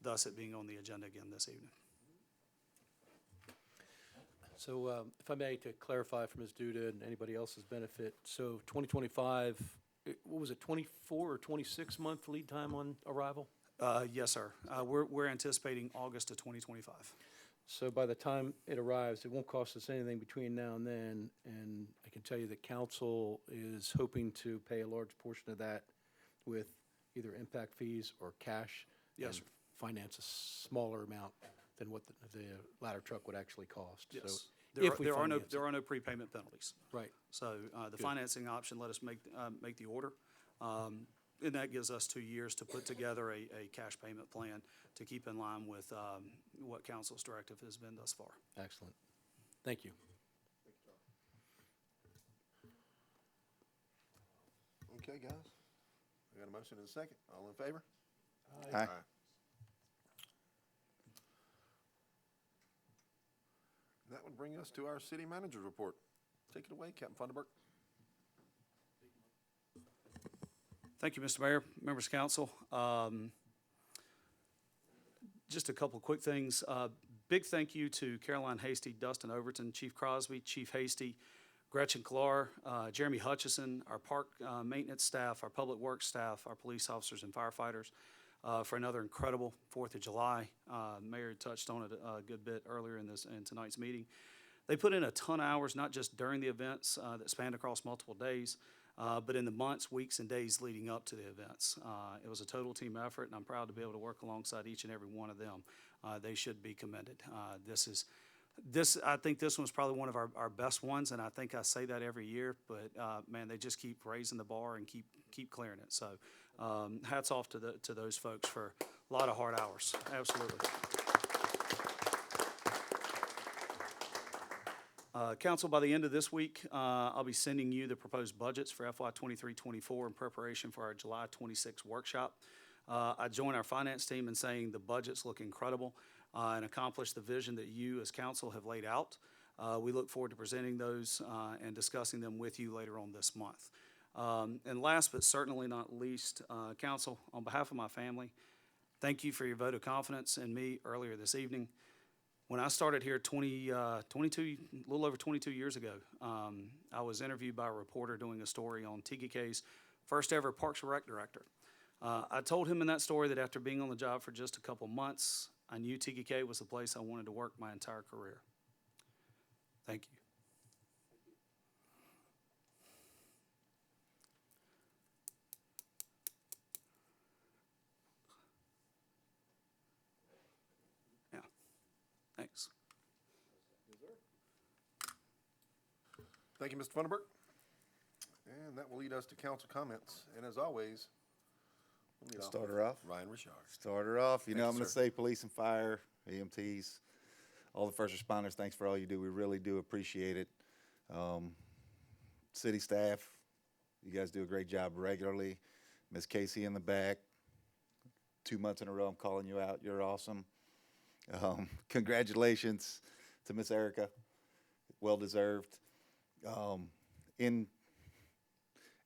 thus it being on the agenda again this evening. So if I may, to clarify for Ms. Duda and anybody else's benefit, so 2025, what was it, 24 or 26-month lead time on arrival? Yes, sir. We're anticipating August of 2025. So by the time it arrives, it won't cost us anything between now and then, and I can tell you that council is hoping to pay a large portion of that with either impact fees or cash. Yes, and finance a smaller amount than what the ladder truck would actually cost. Yes. So There if we there are finance it. no prepayment penalties. Right. So the financing option let us make the order. And that gives us 2 years to put together a cash payment plan to keep in line with what council's directive has been thus far. Excellent. Thank you. Okay, guys. We got a motion and a second. All in favor? Aye. That would bring us to our city manager's report. Take it away, Captain Funderburk. Thank you, Mr. Mayor, members of council. Just a couple of quick things. Big thank you to Caroline Hasty, Dustin Overton, Chief Crosby, Chief Hasty, Gretchen Clark, Jeremy Hutchison, our park maintenance staff, our public works staff, our police officers and firefighters for another incredible 4th of July. Mayor touched on it a good bit earlier in tonight's meeting. They put in a ton of hours, not just during the events that spanned across multiple days, but in the months, weeks, and days leading up to the events. It was a total team effort, and I'm proud to be able to work alongside each and every one of them. They should be commended. I think this one's probably one of our best ones, and I think I say that every year, but man, they just keep raising the bar and keep clearing it. So hats off to those folks for a lot of hard hours. Absolutely. Council, by the end of this week, I'll be sending you the proposed budgets for FY 23-24 in preparation for our July 26 workshop. I join our finance team in saying the budgets look incredible and accomplish the vision that you as council have laid out. We look forward to presenting those and discussing them with you later on this month. And last but certainly not least, council, on behalf of my family, thank you for your vote of confidence in me earlier this evening. When I started here a little over 22 years ago, I was interviewed by a reporter doing a story on TKK's first ever Parks and Rec director. I told him in that story that after being on the job for just a couple months, I knew TKK was the place I wanted to work my entire career. Thank you. Yeah, thanks. Thank you, Mr. Funderburk. And that will lead us to council comments. And as always, we'll lead Start her off. Ryan Richard. Start her off. You know, Thank I'm you, going to sir. say police and fire, EMTs, all the first responders, thanks for all you do. We really do appreciate it. City staff, you guys do a great job regularly. Ms. Casey in the back, 2 months in a row, I'm calling you out. You're awesome. Congratulations to Miss Erica. Well deserved.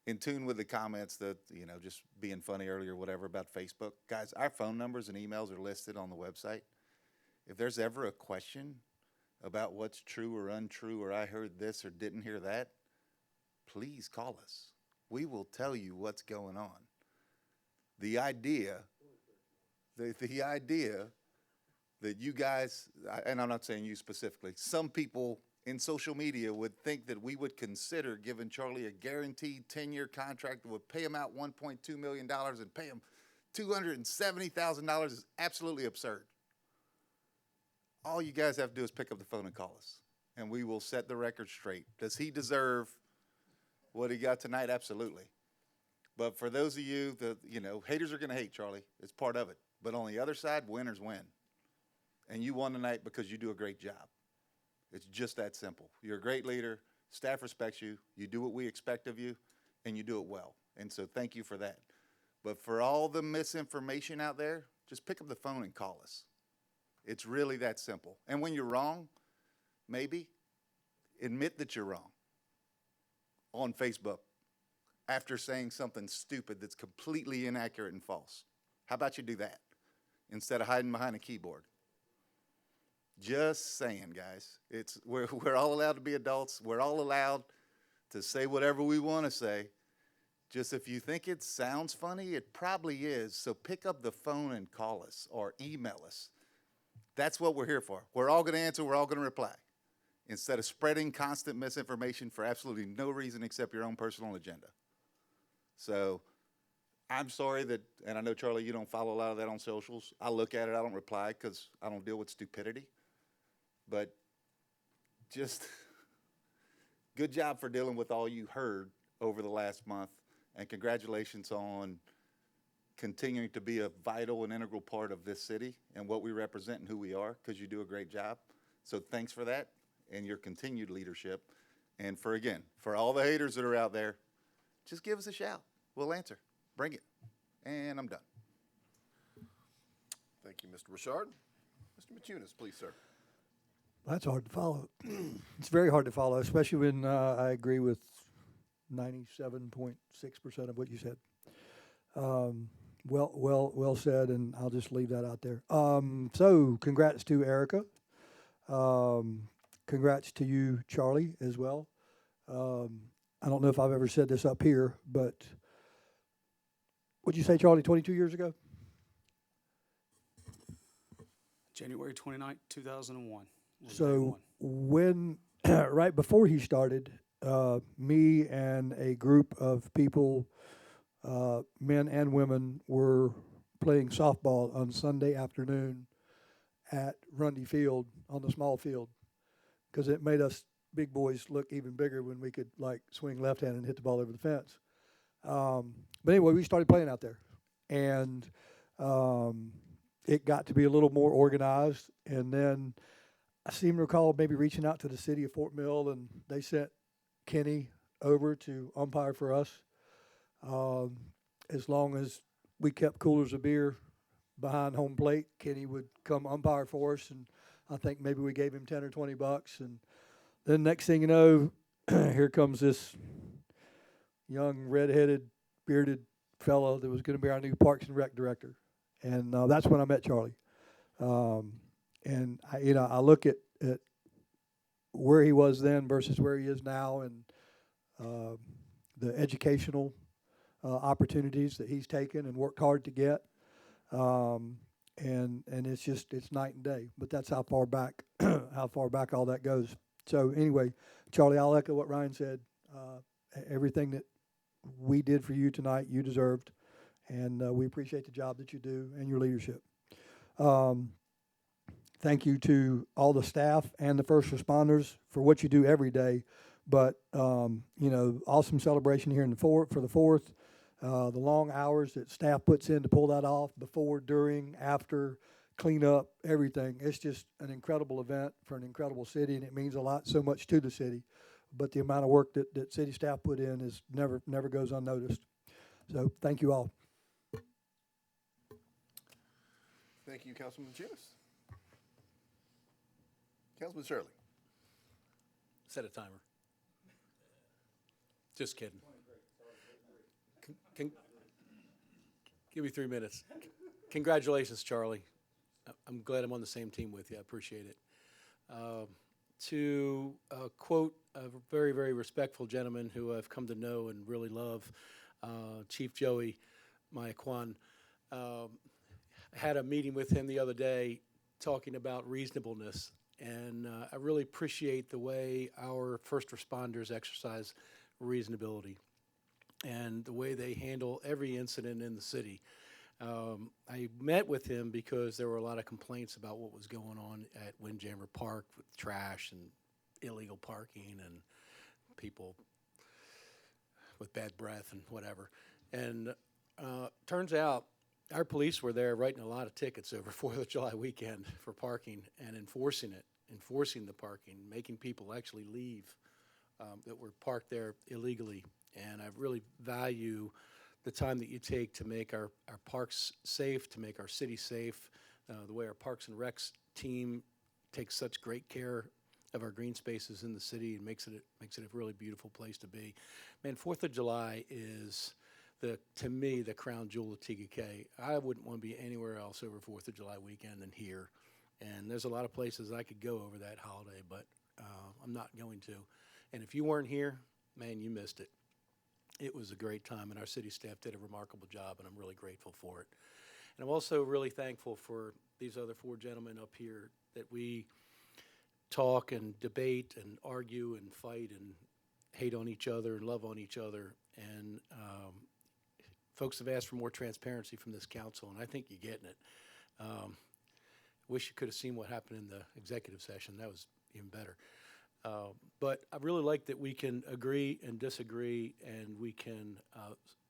In tune with the comments that, you know, just being funny earlier, whatever, about Facebook. Guys, our phone numbers and emails are listed on the website. If there's ever a question about what's true or untrue, or I heard this or didn't hear that, please call us. We will tell you what's going on. The idea that you guys, and I'm not saying you specifically, some people in social media would think that we would consider giving Charlie a guaranteed 10-year contract that would pay him out $1.2 million and pay him $270,000 is absolutely absurd. All you guys have to do is pick up the phone and call us, and we will set the record straight. Does he deserve what he got tonight? Absolutely. But for those of you that, you know, haters are going to hate, Charlie. It's part of it. But on the other side, winners win. And you won tonight because you do a great job. It's just that simple. You're a great leader. Staff respects you. You do what we expect of you, and you do it well. And so thank you for that. But for all the misinformation out there, just pick up the phone and call us. It's really that simple. And when you're wrong, maybe admit that you're wrong on Facebook after saying something stupid that's completely inaccurate and false. How about you do that instead of hiding behind a keyboard? Just saying, guys. We're all allowed to be adults. We're all allowed to say whatever we want to say. Just if you think it sounds funny, it probably is. So pick up the phone and call us or email us. That's what we're here for. We're all going to answer. We're all going to reply. Instead of spreading constant misinformation for absolutely no reason except your own personal agenda. So I'm sorry that, and I know, Charlie, you don't follow a lot of that on socials. I look at it. I don't reply because I don't deal with stupidity. But just good job for dealing with all you heard over the last month. And congratulations on continuing to be a vital and integral part of this city and what we represent and who we are, because you do a great job. So thanks for that and your continued leadership. And for all the haters that are out there, just give us a shout. We'll answer. Bring it. And I'm done. Thank you, Mr. Richard. Mr. Machunas, please, sir. That's hard to follow. It's very hard to follow, especially when I agree with 97.6% of what you said. Well said, and I'll just leave that out there. So congrats to Erica. Congrats to you, Charlie, as well. I don't know if I've ever said this up here, but what'd you say, Charlie, 22 years ago? January 29th, 2001. was day So one. when, right before he started, me and a group of people, men and women, were playing softball on Sunday afternoon at Rundy Field on the small field, because it made us big boys look even bigger when we could like swing left hand and hit the ball over the fence. But anyway, we started playing out there, and it got to be a little more organized. And then I seem to recall maybe reaching out to the city of Fort Mill, and they sent Kenny over to umpire for us. As long as we kept coolers of beer behind home plate, Kenny would come umpire for us, and I think maybe we gave him $10 or $20. And then next thing you know, here comes this young, red-headed, bearded fellow that was going to be our new Parks and Rec director. And that's when I met Charlie. And I look at where he was then versus where he is now, and the educational opportunities that he's taken and worked hard to get. And it's night and day. But that's how far back all that goes. So anyway, Charlie, I'll echo what Ryan said. Everything that we did for you tonight, you deserved, and we appreciate the job that you do and your leadership. Thank you to all the staff and the first responders for what you do every day. But awesome celebration here for the 4th. The long hours that staff puts in to pull that off before, during, after, clean up, everything. It's just an incredible event for an incredible city, and it means a lot, so much to the city. But the amount of work that city staff put in is never goes unnoticed. So thank you all. Thank you, Councilman Janice. Councilman Shirley. Set a timer. Just kidding. Give me 3 minutes. Congratulations, Charlie. I'm glad I'm on the same team with you. I appreciate it. To quote a very, very respectful gentleman who I've come to know and really love, Chief Joey Mayaquan. I had a meeting with him the other day talking about reasonableness, and I really appreciate the way our first responders exercise reasonability and the way they handle every incident in the city. I met with him because there were a lot of complaints about what was going on at Windjammer Park with trash and illegal parking and people with bad breath and whatever. And turns out our police were there writing a lot of tickets over 4th of July weekend for parking and enforcing the parking, making people actually leave that were parked there illegally. And I really value the time that you take to make our parks safe, to make our city safe, the way our Parks and Recs team takes such great care of our green spaces in the city and makes it a really beautiful place to be. Man, 4th of July is, to me, the crown jewel of TGK. I wouldn't want to be anywhere else over 4th of July weekend than here. And there's a lot of places I could go over that holiday, but I'm not going to. And if you weren't here, man, you missed it. It was a great time, and our city staff did a remarkable job, and I'm really grateful for it. And I'm also really thankful for these other 4 gentlemen up here that we talk and debate and argue and fight and hate on each other and love on each other. And folks have asked for more transparency from this council, and I think you're getting it. Wish you could have seen what happened in the executive session. That was even better. But I really like that we can agree and disagree, and we can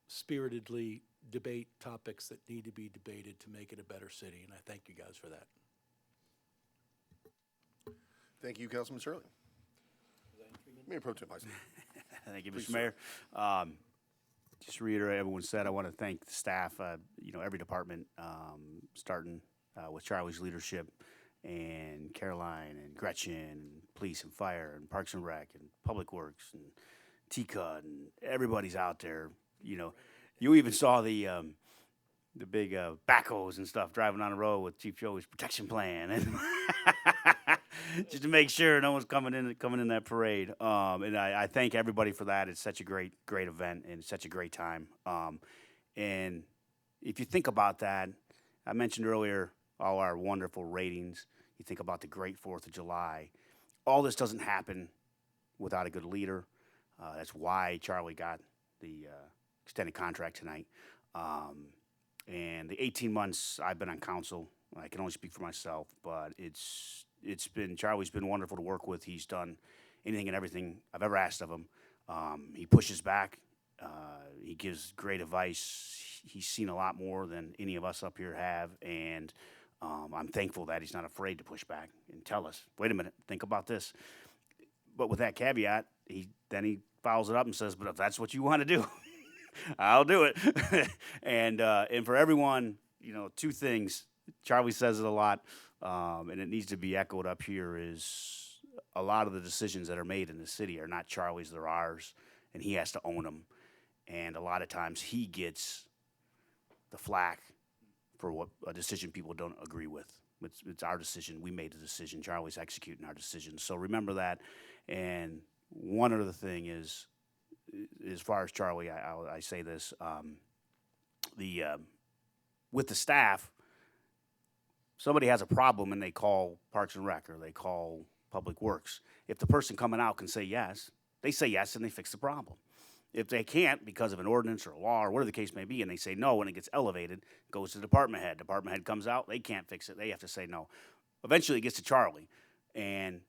spiritedly debate topics that need to be debated to make it a better city, and I thank you guys for that. Thank you, Councilman Shirley. Mayor Pro Tem Heisler. Thank you, Please, Mr. Mayor. Just to reiterate everyone said, I want to thank the staff, every department, starting with Charlie's leadership, and Caroline and Gretchen and Police and Fire and Parks and Rec and Public Works and TCUD and everybody's out there. You even saw the big backhoes and stuff driving on the road with Chief Joey's protection plan. And just to make sure no one's coming in that parade. And I thank everybody for that. It's such a great event and it's such a great time. And if you think about that, I mentioned earlier all our wonderful ratings. You think about the great 4th of July. All this doesn't happen without a good leader. That's why Charlie got the extended contract tonight. And the 18 months I've been on council, I can only speak for myself, but Charlie's been wonderful to work with. He's done anything and everything I've ever asked of him. He pushes back. He gives great advice. He's seen a lot more than any of us up here have, and I'm thankful that he's not afraid to push back and tell us, wait a minute, think about this. But with that caveat, he follows it up and says, but if that's what you want to do, I'll do it. And for everyone, two things. Charlie says it a lot, and it needs to be echoed up here, is a lot of the decisions that are made in the city are not Charlie's, they're ours, and he has to own them. And a lot of times he gets the flack for what a decision people don't agree with. It's our decision. We made the decision. Charlie's executing our decision. So remember that. And one other thing is, as far as Charlie, I say this, with the staff, somebody has a problem and they call Parks and Rec or they call Public Works. If the person coming out can say yes, they say yes and they fix the problem. If they can't because of an ordinance or a law or whatever the case may be, and they say no and it gets elevated, it goes to the department head. Department head comes out, they can't fix it. They have to say no. Eventually it gets to Charlie. And,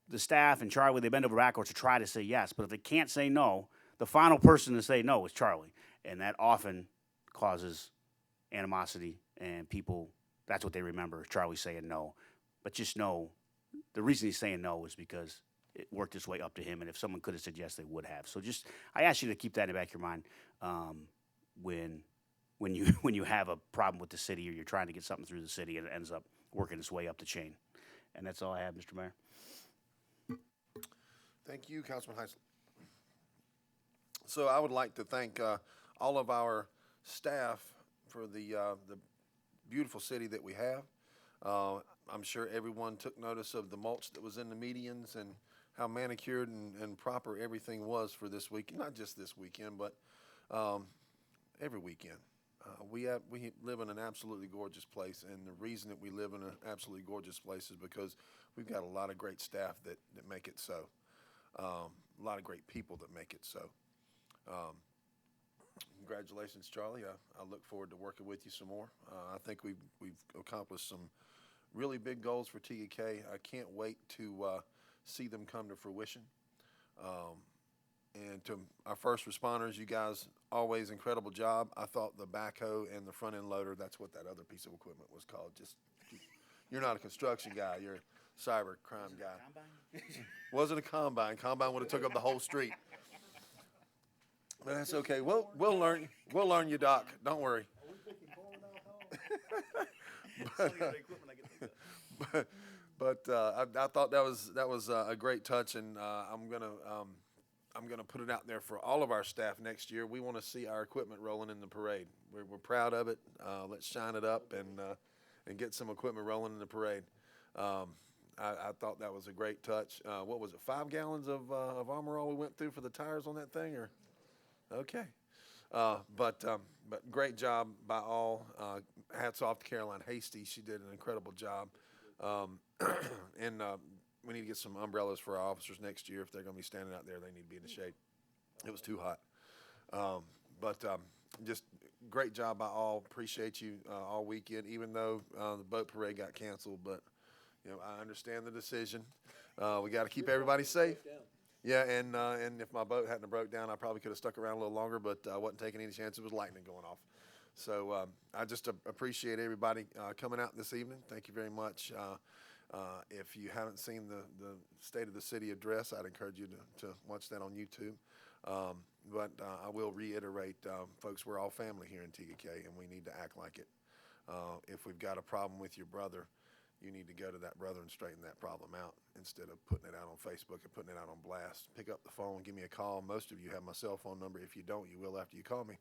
the staff and Charlie, they bend over backwards to try to say yes. But if they can't say no, the final person to say no is Charlie. And that often causes animosity, and people, that's what they remember, is Charlie saying no. But just know, the reason he's saying no is because it worked its way up to him, and if someone could have said yes, they would have. So I ask you to keep that in the back of your mind when you have a problem with the city or you're trying to get something through the city and it ends up working its way up the chain. And that's all I have, Mr. Mayor. Thank you, Councilman Heisler. So I would like to thank all of our staff for the beautiful city that we have. I'm sure everyone took notice of the mulch that was in the medians and how manicured and proper everything was for this week. Not just this weekend, but every weekend. We live in an absolutely gorgeous place, and the reason that we live in an absolutely gorgeous place is because we've got a lot of great staff that make it so. A lot of great people that make it so. Congratulations, Charlie. I look forward to working with you some more. I think we've accomplished some really big goals for TEK. I can't wait to see them come to fruition. And to our first responders, you guys, always incredible job. I thought the backhoe and the front end loader, that's what that other piece of equipment was called. You're not a construction guy, you're a cyber crime guy. Wasn't a combine. Combine would have took up the whole street. But that's okay. We'll learn you, Doc. Don't worry. But I thought that was a great touch, and I'm gonna put it out there for all of our staff next year. We want to see our equipment rolling in the parade. We're proud of it. Let's shine it up and get some equipment rolling in the parade. I thought that was a great touch. What was it? 5 gallons of Armor All we went through for the tires on that thing, or okay. But great job by all. Hats off to Caroline Hasty. She did an incredible job. And we need to get some umbrellas for our officers next year. If they're going to be standing out there, they need to be in the shade. It was too hot. But just great job by all. Appreciate you all weekend, even though the boat parade got canceled. But, I understand the decision. We got to keep everybody safe. Yeah, and if my boat hadn't broke down, I probably could have stuck around a little longer, but I wasn't taking any chances with lightning going off. So I just appreciate everybody coming out this evening. Thank you very much. If you haven't seen the State of the City address, I'd encourage you to watch that on YouTube. But I will reiterate, folks, we're all family here in TEK, and we need to act like it. If we've got a problem with your brother, you need to go to that brother and straighten that problem out instead of putting it out on Facebook and putting it out on blast. Pick up the phone, give me a call. Most of you have my cell phone number. If you don't, you will after you call me.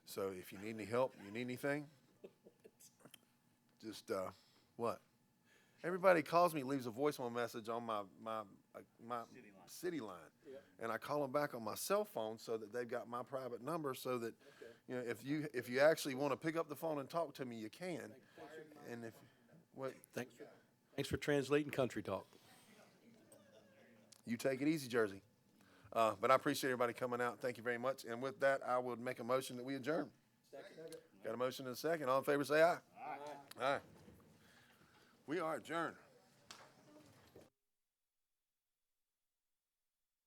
So if you need any help, you need anything, just what? Everybody calls me, leaves a voicemail message on my city line. And I call them back on my cell phone so that they've got my private number so that, you know, if you actually want to pick up the phone and talk to me, you can. And if, what, Thanks for translating country talk. you take it easy, Jersey. But I appreciate everybody coming out. Thank you very much. And with that, I would make a motion that we adjourn. Got a motion and a second. All in favor, say aye. Aye. Aye. We are adjourned.